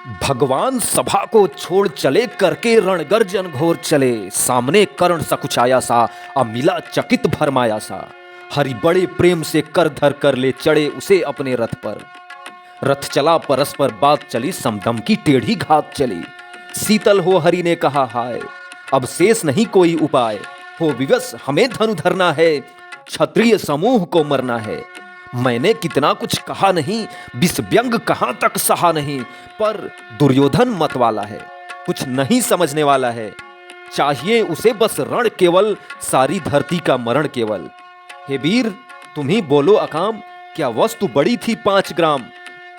भगवान सभा को छोड़ चले करके रणगर्जन घोर चले। सामने कर्ण सकुचाया सा, अब मिला चकित भरमाया सा। हरि बड़े प्रेम से कर धर कर ले चढ़े उसे अपने रथ पर। रथ चला परस्पर बात चली, समदम की टेढ़ी घात चली। शीतल हो हरि ने कहा हाय, अब शेष नहीं कोई उपाय। हो विवश हमें धनु धरना है, क्षत्रिय समूह को मरना है। मैंने कितना कुछ कहा नहीं, विष व्यंग कहां तक सहा नहीं। पर दुर्योधन मत वाला है, कुछ नहीं समझने वाला है। चाहिए उसे बस रण केवल, सारी धरती का मरण केवल। हे वीर तुम ही बोलो अकाम, क्या वस्तु बड़ी थी 5 ग्राम।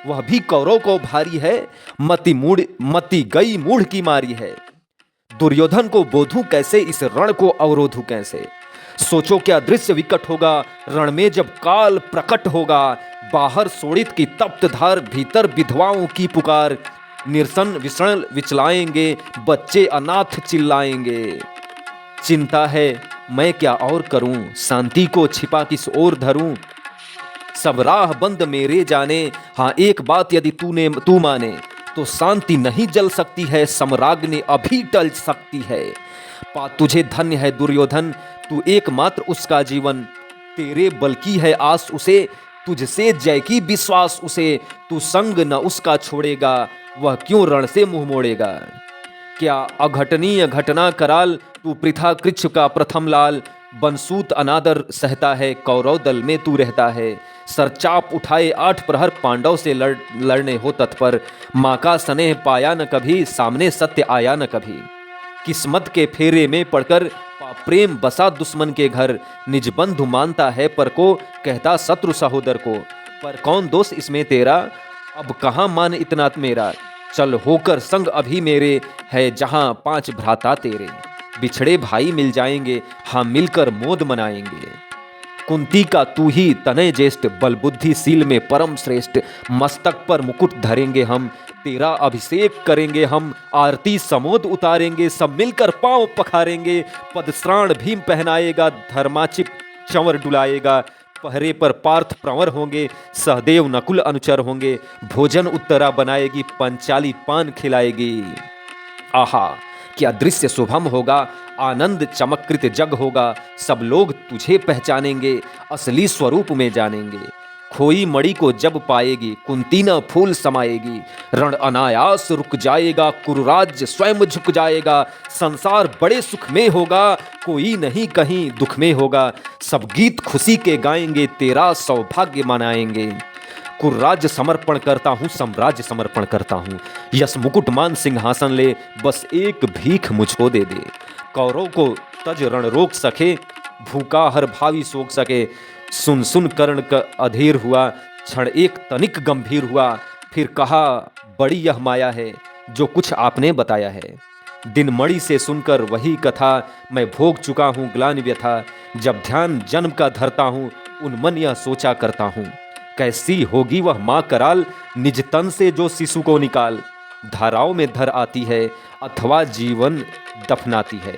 वह भी कौरव को भारी है, मति गई मूढ़ की मारी है। दुर्योधन को बोधूं कैसे, इस रण को अवरोधूं कैसे। सोचो क्या दृश्य विकट होगा, रण में जब काल प्रकट होगा। बाहर शोणित की तप्त धार, भीतर विधवाओं की पुकार। निरसन विषण विचलाएंगे, बच्चे अनाथ चिल्लाएंगे। चिंता है मैं क्या और करूं, शांति को छिपा किस ओर धरूं। सब राह बंद मेरे जाने, हाँ एक बात यदि तू माने। तो शांति नहीं जल सकती है, सम्राज्ञी अभी टल सकती है। पा तुझे धन्य है दुर्योधन, तू एकमात्र उसका जीवन। तेरे बल की है आस उसे, तुझसे जय की विश्वास उसे। तू संग न उसका छोड़ेगा, वह क्यों रण से मुंह मोड़ेगा। क्या अघटनीय घटना कराल, तू पृथा कृच्छ का प्रथम लाल। बनसूत अनादर सहता है, कौरव दल में तू रहता है। सरचाप उठाए 8 प्रहर, पांडव से लड़ने हो तत्पर। माँ का स्नेह पाया न कभी, सामने सत्य आया न कभी। किस्मत के फेरे में पड़कर प्रेम बसा दुश्मन के घर। निज बंधु मानता है पर को, कहता शत्रु सहोदर को। पर कौन दोष इसमें तेरा, अब कहाँ मान इतना मेरा। चल होकर संग अभी मेरे, है जहां 5 भ्राता तेरे। बिछड़े भाई मिल जाएंगे, हाँ मिलकर मोद मनाएंगे। कुंती का तू ही तनय ज्येष्ठ, बल बुद्धिशील में परम श्रेष्ठ। मस्तक पर मुकुट धरेंगे हम, तेरा अभिषेक करेंगे हम। आरती समोद उतारेंगे, सब मिलकर पांव पखारेंगे। पदश्राण भीम पहनाएगा, धर्माचिप चंवर डुलाएगा। पहरे पर पार्थ प्रवर होंगे, सहदेव नकुल अनुचर होंगे। भोजन उत्तरा बनाएगी, पंचाली पान खिलाएगी। आहा क्या दृश्य शुभम होगा, आनंद चमकृत जग होगा। सब लोग तुझे पहचानेंगे, असली स्वरूप में जानेंगे। खोई मणि को जब पाएगी, कुंती न फूल समाएगी। रण अनायास रुक जाएगा, कुरुराज्य स्वयं झुक जाएगा। संसार बड़े सुख में होगा, कोई नहीं कहीं दुख में होगा। सब गीत खुशी के गाएंगे, तेरा सौभाग्य मनाएंगे। कुर्राज्य समर्पण करता हूँ, साम्राज्य समर्पण करता हूँ। यश मुकुट मान सिंहासन ले, बस एक भीख मुझको दे दे। कौरव को तज रण रोक सके, भूखा हर भावी सोख सके। सुन सुन कर्ण का अधीर हुआ, क्षण एक तनिक गंभीर हुआ। फिर कहा बड़ी यह माया है, जो कुछ आपने बताया है। दिन मणि से सुनकर वही कथा, मैं भोग चुका हूँ ग्लानि व्यथा। जब ध्यान जन्म का धरता हूँ, उन मन यह सोचा करता हूँ। कैसी होगी वह माँ कराल, निज तन से जो शिशु को निकाल। धाराओं में धर आती है, अथवा जीवन दफनाती है।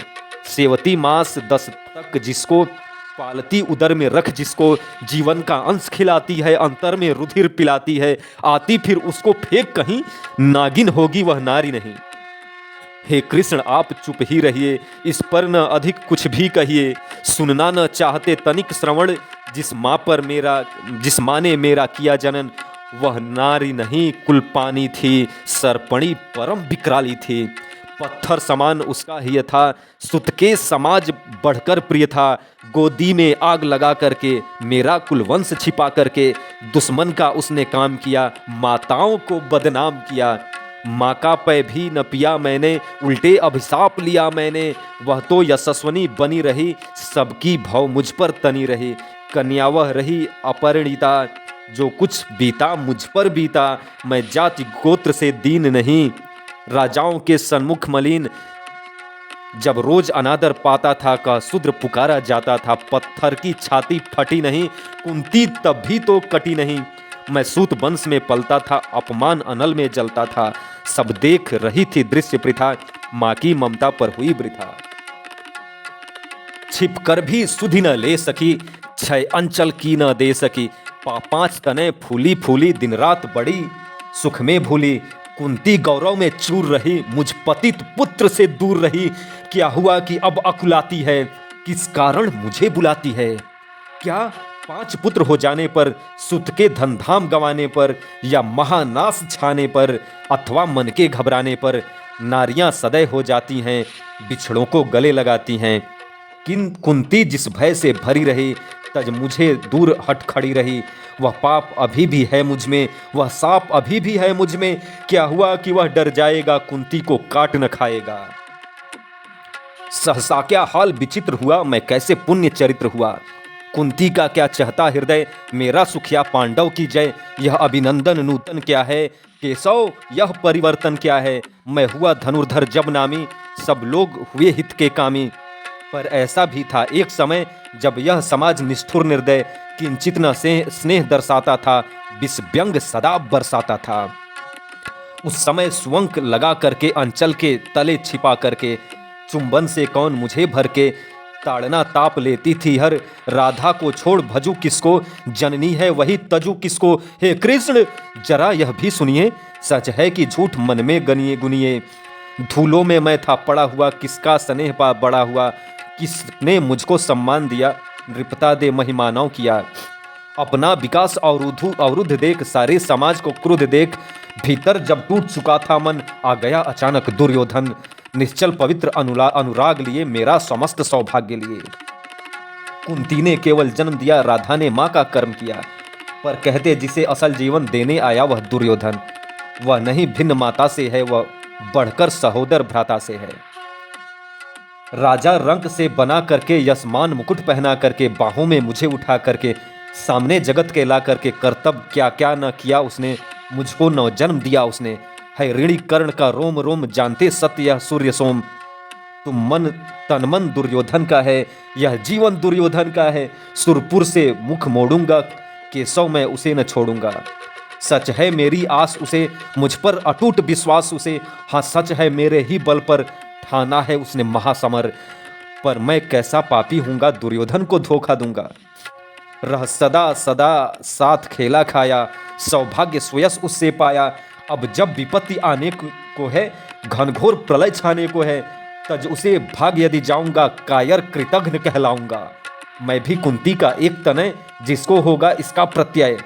सेवती मास 10 तक जिसको, पालती उदर में रख जिसको। जीवन का अंश खिलाती है, अंतर में रुधिर पिलाती है। आती फिर उसको फेंक कहीं, नागिन होगी वह नारी नहीं। हे कृष्ण आप चुप ही रहिए, इस पर न अधिक कुछ भी कहिए। सुनना न चाहते तनिक श्रवण, जिस माँ ने मेरा किया जनन। वह नारी नहीं कुलपानी थी, सरपणी परम विकराली थी। पत्थर समान उसका ही था, सुत के समाज बढ़कर प्रिय था। गोदी में आग लगा करके, मेरा कुलवंश छिपा करके। दुश्मन का उसने काम किया, माताओं को बदनाम किया। माँ का पै भी न पिया मैंने, उल्टे अभिशाप लिया मैंने। वह तो यशस्वनी बनी रही, सबकी भव मुझ पर तनी रही। कन्या वह रही अपरिणीता, जो कुछ बीता मुझ पर बीता। मैं जाति गोत्र से दीन नहीं, राजाओं के सन्मुख मलिन। जब रोज अनादर पाता था, का शूद्र पुकारा जाता था। पत्थर की छाती फटी नहीं, कुंती तब भी तो कटी नहीं। मैं सूत वंश में पलता था, अपमान अनल में जलता था। सब देख रही थी दृश्य प्रथा, माँ की ममता पर हुई वृथा। छिप कर भी सुधि न ले सकी, क्षय अंचल की न दे सकी। 5 तने फूली फूली, दिन रात बड़ी सुख में भूली। कुंती गौरव में चूर रही, मुझ पतित पुत्र से दूर रही। क्या हुआ कि अब अकुलाती है, किस कारण मुझे बुलाती है? क्या 5 पुत्र हो जाने पर, सुत के धनधाम गंवाने पर, या महानाश छाने पर, अथवा मन के घबराने पर नारियां सदैव हो जाती हैं, बिछड़ों को गले लगाती हैं। किन कुंती जिस भय से भरी रही, तज मुझे दूर हट खड़ी रही। वह पाप अभी भी है मुझ में, वह सांप अभी भी है मुझ में। क्या हुआ कि वह डर जाएगा, कुंती को काट न खाएगा। सहसा क्या हाल विचित्र हुआ, मैं कैसे पुण्य चरित्र हुआ। कुंती का क्या चाहता हृदय, मेरा सुखिया पांडव की जय। यह अभिनंदन नूतन क्या है, केशव यह परिवर्तन क्या है। मैं हुआ धनुर्धर जब नामी, सब लोग हुए हित के कामी। पर ऐसा भी था एक समय, जब यह समाज निष्ठुर निर्दय, किंचित न से स्नेह दर्शाता था, विष व्यंग सदा बरसाता था। उस समय सुअंक लगा करके, अंचल के तले छिपा करके, चुंबन से कौन मुझे भर के, ताड़ना ताप लेती थी हर। राधा को छोड़ भजू किसको, जननी है वही तजू किसको। हे कृष्ण जरा यह भी सुनिए, सच है कि झूठ मन में गनिए गुनिए। धूलों में मैं था पड़ा हुआ, किसका स्नेह पा बड़ा हुआ। किसने मुझको सम्मान दिया, नृपता दे महिमानों किया। अपना विकास अवरुद्ध देख, सारे समाज को क्रुद्ध देख, भीतर जब टूट चुका था मन, आ गया अचानक दुर्योधन। निश्चल पवित्र अनुराग लिए, मेरा समस्त सौभाग्य लिए। कुंती ने केवल जन्म दिया, राधा ने माँ का कर्म किया। पर कहते जिसे असल जीवन देने आया वह दुर्योधन। वह नहीं भिन्न माता से है, वह बढ़कर सहोदर भ्राता से है। राजा रंक से बना करके, यशमान मुकुट पहना करके, बाहों में मुझे उठा करके, सामने जगत के ला करके, कर्तव्य क्या क्या न किया उसने, मुझको नव जन्म दिया उसने। है ऋणी कर्ण का रोम रोम, जानते सत्य यह सूर्य सोम। तुम मन तन मन दुर्योधन का है, यह जीवन दुर्योधन का है। सुरपुर से मुख मोड़ूंगा, केशव मैं उसे न छोड़ूंगा। सच है मेरी आस उसे, मुझ पर अटूट विश्वास उसे। हाँ सच है मेरे ही बल पर, ठाना है उसने महासमर। पर मैं कैसा पापी हूँगा, दुर्योधन को धोखा दूंगा। रह सदा सदा साथ खेला खाया, सौभाग्य सुयस उससे पाया। अब जब विपत्ति आने को है, घनघोर प्रलय छाने को है, तज उसे भाग यदि जाऊंगा, कायर कृतघ्न कहलाऊंगा। मैं भी कुंती का एक तनय, जिसको होगा इसका प्रत्यय।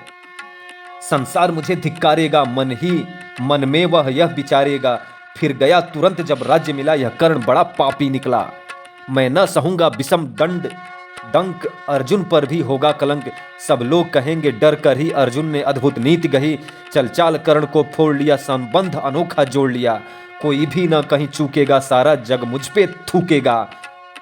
संसार मुझे धिक्कारेगा, मन ही मन में वह यह विचारेगा। फिर गया तुरंत जब राज्य मिला, यह कर्ण बड़ा पापी निकला। मैं न सहूंगा विषम दंड डंक, अर्जुन पर भी होगा कलंक। सब लोग कहेंगे डर कर ही, अर्जुन ने अद्भुत नीति गही। चल चाल कर्ण को फोड़ लिया, संबंध अनोखा जोड़ लिया। कोई भी न कहीं चूकेगा, सारा जग मुझ पे थूकेगा।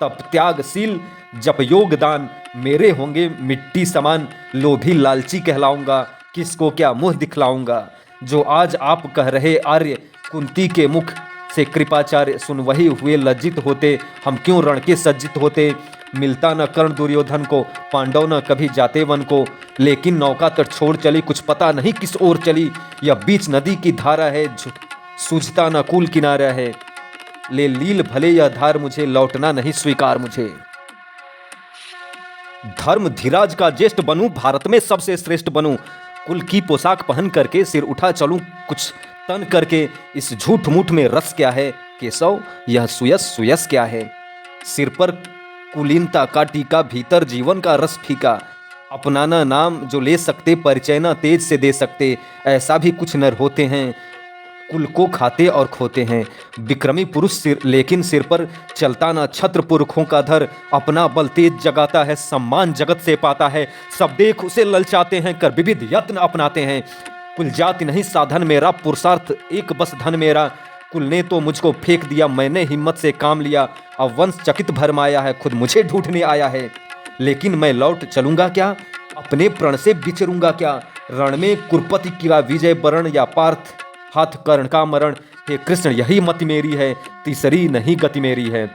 तप त्यागशील जप योगदान, मेरे होंगे मिट्टी समान। लोभी लालची कहलाऊंगा, किसको क्या मुंह दिखलाऊंगा। जो आज आप कह रहे आर्य, कुंती के मुख से कृपाचार्य सुन वही हुए लज्जित होते। हम क्यों रण के सज्जित होते, मिलता न कर्ण दुर्योधन को। पांडव न कभी जाते वन को, लेकिन नौका तट छोड़ चली, कुछ पता नहीं किस ओर चली। यह बीच नदी की धारा है, सूझता न कूल किनारा है। ले लील भले यह धार मुझे, लौटना नहीं स्वीकार मुझे। धर्म धीराज का ज्येष्ठ बनूं, भारत में सबसे श्रेष्ठ बनूं। कुल की पोशाक पहन करके, सिर उठा चलूं कुछ तन करके। इस झूठ मूठ में रस क्या है, केशव यह सुयस सुयस क्या है। सिर पर कुलीनता का टीका, भीतर जीवन का रस फीका। अपनाना नाम जो ले सकते, परिचय न तेज से दे सकते। ऐसा भी कुछ नर होते हैं, कुल को खाते और खोते हैं। विक्रमी पुरुष सिर, लेकिन सिर पर चलता न छत्र पुरखों का धर। अपना बल तेज जगाता है, सम्मान जगत से पाता है। सब देख उसे ललचाते हैं, कर विविध यत्न अपनाते हैं। कुल जाति नहीं साधन मेरा, पुरुषार्थ एक बस धन मेरा। कुल ने तो मुझको फेंक दिया, मैंने हिम्मत से काम लिया। अब वंश चकित भरमाया है, खुद मुझे ढूंढने आया है। लेकिन मैं लौट चलूंगा क्या, अपने प्रण से विचरूंगा क्या। रण में कुरपति की विजय वरण, या पार्थ हाथ कर्ण का मरण। हे कृष्ण यही मति मेरी है, तीसरी नहीं गति मेरी है।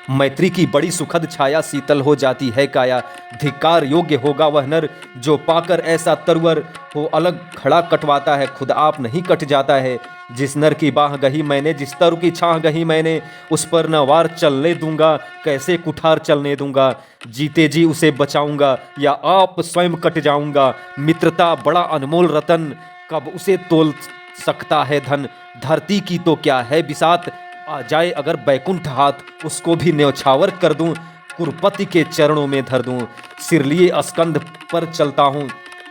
मैत्री की बड़ी सुखद छाया, शीतल हो जाती है काया। धिक्कार योग्य होगा वह नर, जो पाकर ऐसा तरवर हो अलग खड़ा कटवाता है, खुद आप नहीं कट जाता है। जिस नर की बाह गही मैंने, जिस तरु की छाह गही मैंने, उस पर न वार चलने दूंगा, कैसे कुठार चलने दूंगा। जीते जी उसे बचाऊंगा, या आप स्वयं कट जाऊंगा। मित्रता बड़ा अनमोल रतन, कब उसे तोल सकता है धन धरती की तो क्या है बिसात, आ जाए अगर बैकुंठ हाथ उसको भी न्यौछावर कर दूं, कुरपति के चरणों में धर दूं। सिर लिए स्कंद पर चलता हूं,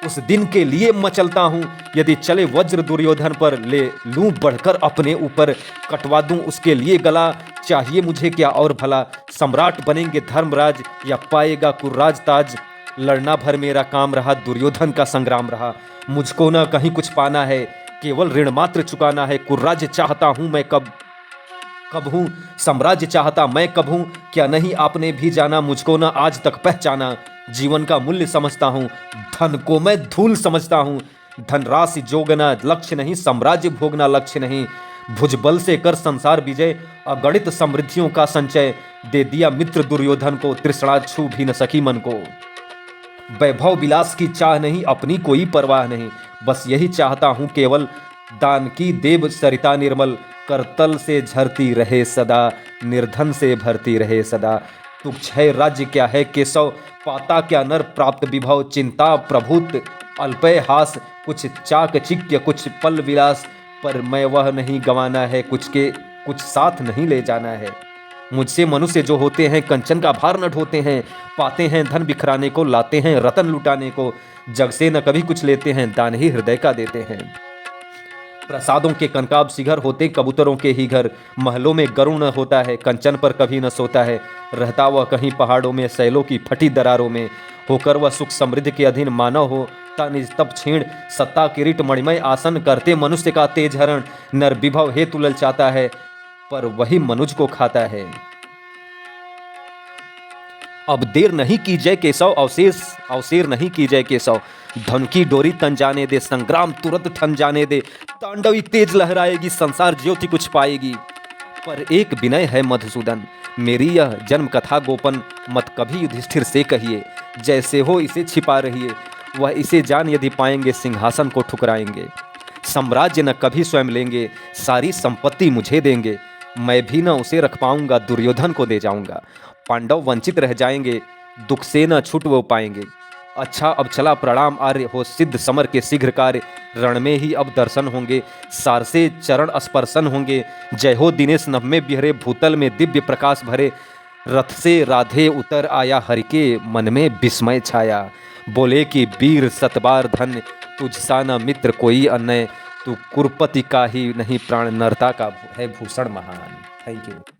उस दिन के लिए मचलता हूं, यदि चले वज्र दुर्योधन पर ले लूं बढ़कर अपने ऊपर, कटवा दूं उसके लिए गला, चाहिए मुझे क्या और भला। सम्राट बनेंगे धर्मराज या पाएगा कुर्राज ताज, लड़ना भर मेरा काम रहा दुर्योधन का संग्राम रहा। मुझको ना कहीं कुछ पाना है, केवल ऋण मात्र चुकाना है। कुर्राज चाहता हूं मैं कब कब हूं, साम्राज्य चाहता मैं कब हूं, क्या नहीं आपने भी जाना मुझको ना आज तक पहचाना। जीवन का मूल्य समझता हूं, धन को मैं धूल समझता हूं। धनराशि जोगना लक्ष्य नहीं, साम्राज्य भोगना लक्ष्य नहीं। भुजबल से कर संसार विजय, अगणित समृद्धियों का संचय। दे दिया मित्र दुर्योधन को, तृष्णा छू भी न सकी मन को। वैभव विलास की चाह नहीं, अपनी कोई परवाह नहीं, बस यही चाहता हूं केवल, दान की देव सरिता निर्मल, करतल से झरती रहे सदा, निर्धन से भरती रहे सदा। तुच्छ है राज्य क्या है केशव, पाता क्या नर प्राप्त विभव। चिंता प्रभुत अल्पय हास, कुछ चाकचिक्य कुछ पल विलास, पर मैं वह नहीं गंवाना है, कुछ साथ नहीं ले जाना है। मुझसे मनुष्य जो होते हैं कंचन का भार न ढोते हैं, पाते हैं धन बिखराने को, लाते हैं रतन लुटाने को, जग से न कभी कुछ लेते हैं, दान ही हृदय का देते हैं। प्रसादों के कनकाब शिखर होते कबूतरों के ही घर, महलों में गरुड़ न होता है, कंचन पर कभी न सोता है। रहता वह कहीं पहाड़ों में, सैलों की फटी दरारों में, होकर वह सुख समृद्धि के अधीन मानव हो ता निज तप छीण। सत्ता किरीट मणिमय आसन, करते मनुष्य का तेज हरण। नर विभव हेतु ललचाता है, पर वही मनुज को खाता है। अब देर नहीं की जय केशव, अवसेर नहीं की जय केशव। धन की डोरी तन जाने दे, संग्राम तुरंत ठन जाने दे। तांडवी तेज लहराएगी, संसार ज्योति कुछ पाएगी। पर एक विनय है मधुसूदन, मेरी यह जन्म कथा गोपन मत कभी युधिष्ठिर से कहिए। जैसे हो इसे छिपा रहिए, वह इसे जान यदि पाएंगे सिंहासन को ठुकराएंगे। साम्राज्य न कभी स्वयं लेंगे, सारी संपत्ति मुझे देंगे। मैं भी न उसे रख पाऊंगा, दुर्योधन को दे जाऊंगा। पांडव वंचित रह जाएंगे, दुख से न छूट वो पाएंगे। अच्छा अब चला प्रणाम आर्य, हो सिद्ध समर के शीघ्र कार्य। रण में ही अब दर्शन होंगे, सार से चरण स्पर्शन होंगे। जय हो दिनेश नभ में बिहरे, भूतल में दिव्य प्रकाश भरे। रथ से राधे उतर आया, हरि के मन में विस्मय छाया। बोले कि वीर सतबार धन्य, तुझसा न मित्र कोई अन्य। तू कुरपति का ही नहीं प्राण, नरता का है भूषण महान। Thank you.